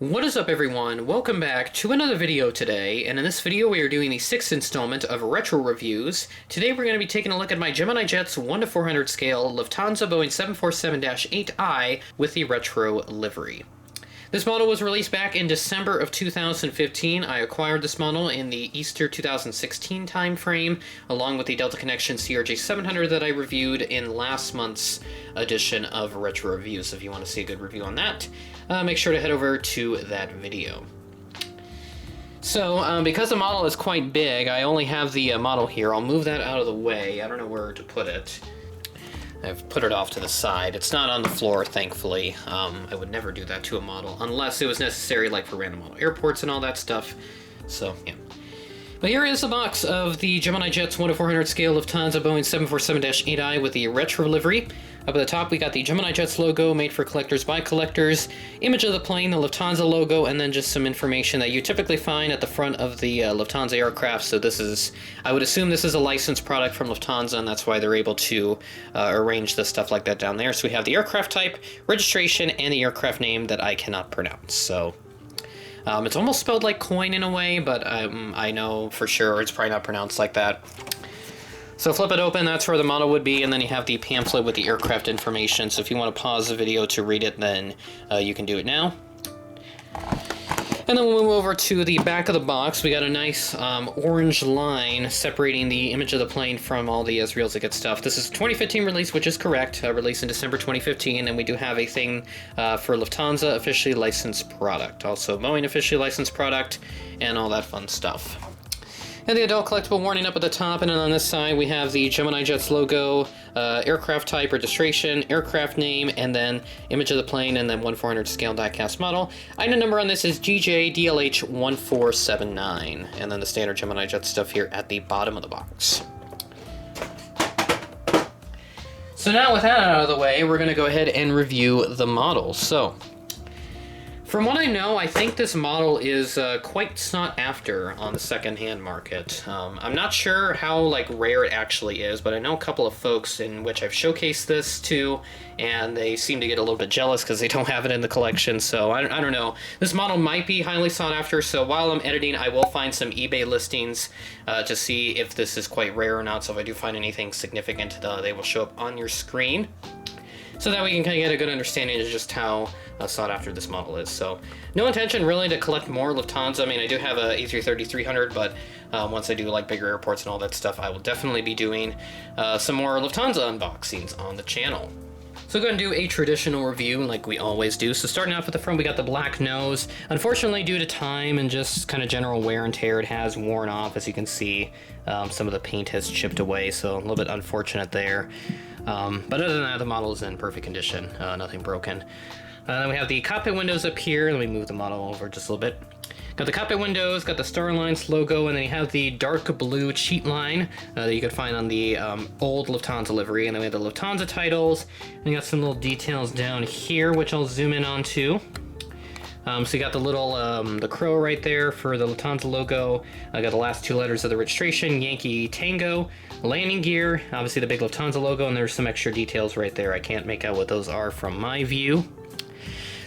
What is up, everyone? Welcome back to another video today, and in this video we are doing the 6th installment of retro reviews. Today we're going to be taking a look at my Gemini Jets 1 to 400 scale Lufthansa Boeing 747-8I with the retro livery. This model was released back in December of 2015. I acquired this model in the Easter 2016 timeframe, along with the Delta Connection CRJ700 that I reviewed in last month's edition of Retro Reviews. So if you want to see a good review on that, make sure to head over to that video. So, because the model is quite big, I only have the model here. I'll move that out of the way. I don't know where to put it. I've put it off to the side. It's not on the floor, thankfully. I would never do that to a model unless it was necessary, like for random model airports and all that stuff. So, yeah. But here is a box of the Gemini Jets 1 to 400 scale Lufthansa Boeing 747-8I with the retro livery. Up at the top, we got the Gemini Jets logo, made for collectors by collectors, image of the plane, the Lufthansa logo, and then just some information that you typically find at the front of the Lufthansa aircraft. So this is, I would assume this is a licensed product from Lufthansa, and that's why they're able to arrange the stuff like that down there. So we have the aircraft type, registration, and the aircraft name that I cannot pronounce. So it's almost spelled like coin in a way, but I know for sure it's probably not pronounced like that. So flip it open, that's where the model would be, and then you have the pamphlet with the aircraft information. So if you want to pause the video to read it, then you can do it now. And then we'll move over to the back of the box. We got a nice orange line separating the image of the plane from all the real ticket stuff. This is a 2015 release, which is correct, released in December 2015, and we do have a thing for Lufthansa officially licensed product. Also Boeing officially licensed product, and all that fun stuff. And the adult collectible warning up at the top, and then on this side we have the Gemini Jets logo, aircraft type, registration, aircraft name, and then image of the plane, and then 1/400 scale diecast model. Item number on this is GJDLH1479, and then the standard Gemini Jets stuff here at the bottom of the box. So now with that out of the way, we're going to go ahead and review the model. So, from what I know, I think this model is quite sought after on the second-hand market. I'm not sure how rare it actually is, but I know a couple of folks in which I've showcased this to, and they seem to get a little bit jealous because they don't have it in the collection. So I don't know. This model might be highly sought after. So while I'm editing, I will find some eBay listings to see if this is quite rare or not. So if I do find anything significant, they will show up on your screen, so that we can kind of get a good understanding of just how sought after this model is. So no intention really to collect more Lufthansa. I mean, I do have a A330-300, but once I do bigger airports and all that stuff, I will definitely be doing some more Lufthansa unboxings on the channel. So go ahead and do a traditional review like we always do. So starting off at the front, we got the black nose. Unfortunately, due to time and just kind of general wear and tear, it has worn off. As you can see, some of the paint has chipped away, so a little bit unfortunate there. But other than that, the model is in perfect condition, nothing broken. Then we have the cockpit windows up here. Let me move the model over just a little bit. Got the cockpit windows, got the Star Alliance logo, and then you have the dark blue cheat line that you could find on the old Lufthansa livery. And then we have the Lufthansa titles, and you got some little details down here, which I'll zoom in onto. So you got the little, the crow right there for the Lufthansa logo. I got the last two letters of the registration, Yankee Tango. Landing gear, obviously the big Lufthansa logo, and there's some extra details right there. I can't make out what those are from my view.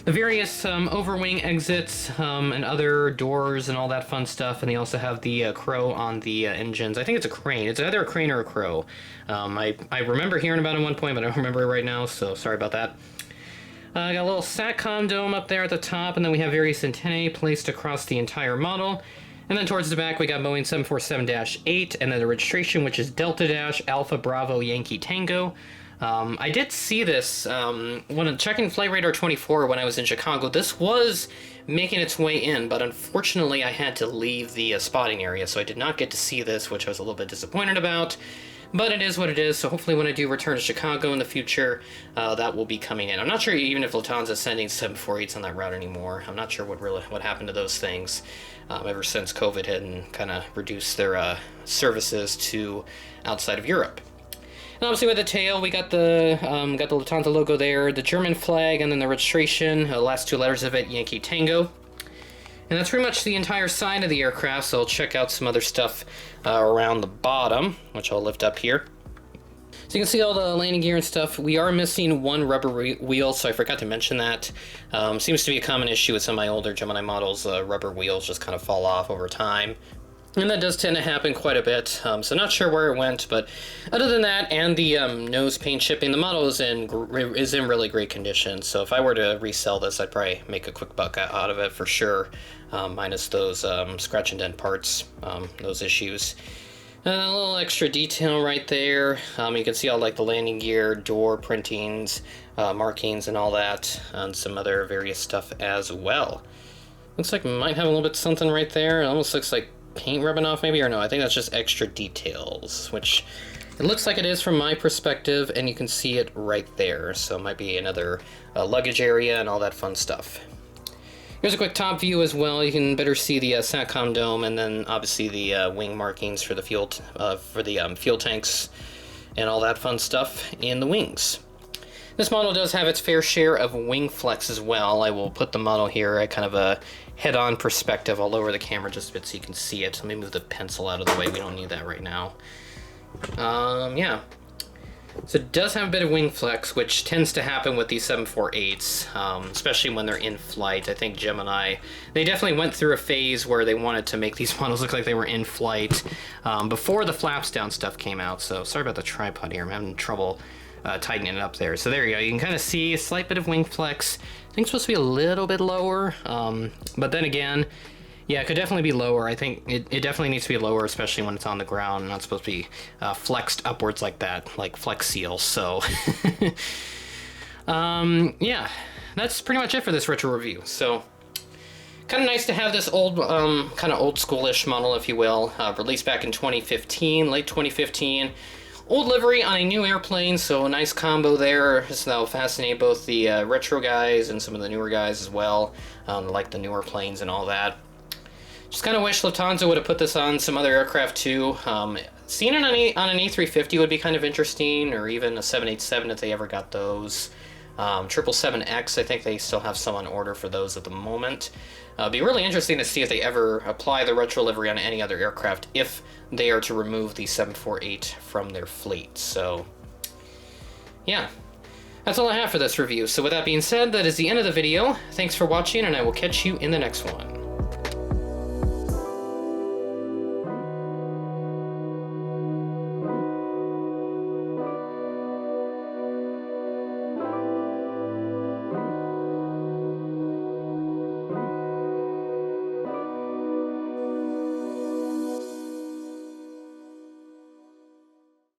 The various overwing exits and other doors and all that fun stuff, and they also have the crow on the engines. I think it's a crane. It's either a crane or a crow. I remember hearing about it at one point, but I don't remember it right now, so sorry about that. Got a little SATCOM dome up there at the top, and then we have various antennae placed across the entire model. And then towards the back, we got Boeing 747-8, and then the registration, which is Delta-Alpha Bravo Yankee Tango. I did see this when checking Flight Radar 24 when I was in Chicago. This was making its way in, but unfortunately I had to leave the spotting area, so I did not get to see this, which I was a little bit disappointed about. But it is what it is, so hopefully when I do return to Chicago in the future, that will be coming in. I'm not sure even if Lufthansa is sending 748s on that route anymore. I'm not sure what happened to those things ever since COVID had kind of reduced their services to outside of Europe. And obviously with the tail, we got the Lufthansa logo there, the German flag, and then the registration, the last two letters of it, Yankee Tango. And that's pretty much the entire side of the aircraft, so I'll check out some other stuff around the bottom, which I'll lift up here. So you can see all the landing gear and stuff. We are missing one rubber wheel, so I forgot to mention that. Seems to be a common issue with some of my older Gemini models. Rubber wheels just kind of fall off over time. And that does tend to happen quite a bit, so not sure where it went, but other than that, and the nose paint chipping, the model is in really great condition. So if I were to resell this, I'd probably make a quick buck out of it for sure, minus those scratch and dent parts, those issues. A little extra detail right there. You can see all like the landing gear, door printings, markings, and all that, and some other various stuff as well. Looks like it might have a little bit something right there. It almost looks like paint rubbing off maybe, or no, I think that's just extra details, which it looks like it is from my perspective, and you can see it right there. So it might be another luggage area and all that fun stuff. Here's a quick top view as well. You can better see the SATCOM dome, and then obviously the wing markings for the fuel tanks and all that fun stuff in the wings. This model does have its fair share of wing flex as well. I will put the model here at kind of a head-on perspective. I'll lower the camera just a bit so you can see it. Let me move the pencil out of the way. We don't need that right now. Yeah. So it does have a bit of wing flex, which tends to happen with these 748s, especially when they're in flight. I think Gemini, they definitely went through a phase where they wanted to make these models look like they were in flight before the flaps down stuff came out. So sorry about the tripod here. I'm having trouble tightening it up there. So there you go. You can kind of see a slight bit of wing flex. I think it's supposed to be a little bit lower, but then again, yeah, it could definitely be lower. I think it definitely needs to be lower, especially when it's on the ground. Not supposed to be flexed upwards like that, like Flex Seal. So, yeah, that's pretty much it for this retro review. So, kind of nice to have this old, kind of old schoolish model, if you will, released back in 2015, late 2015. Old livery on a new airplane, so a nice combo there. That'll fascinate both the retro guys and some of the newer guys as well, like the newer planes and all that. Just kind of wish Lufthansa would have put this on some other aircraft too. Seeing it on an A350 would be kind of interesting, or even a 787 if they ever got those. 777X, I think they still have some on order for those at the moment. It'd be really interesting to see if they ever apply the retro livery on any other aircraft if they are to remove the 748 from their fleet. So, yeah, that's all I have for this review. So with that being said, that is the end of the video. Thanks for watching, and I will catch you in the next one.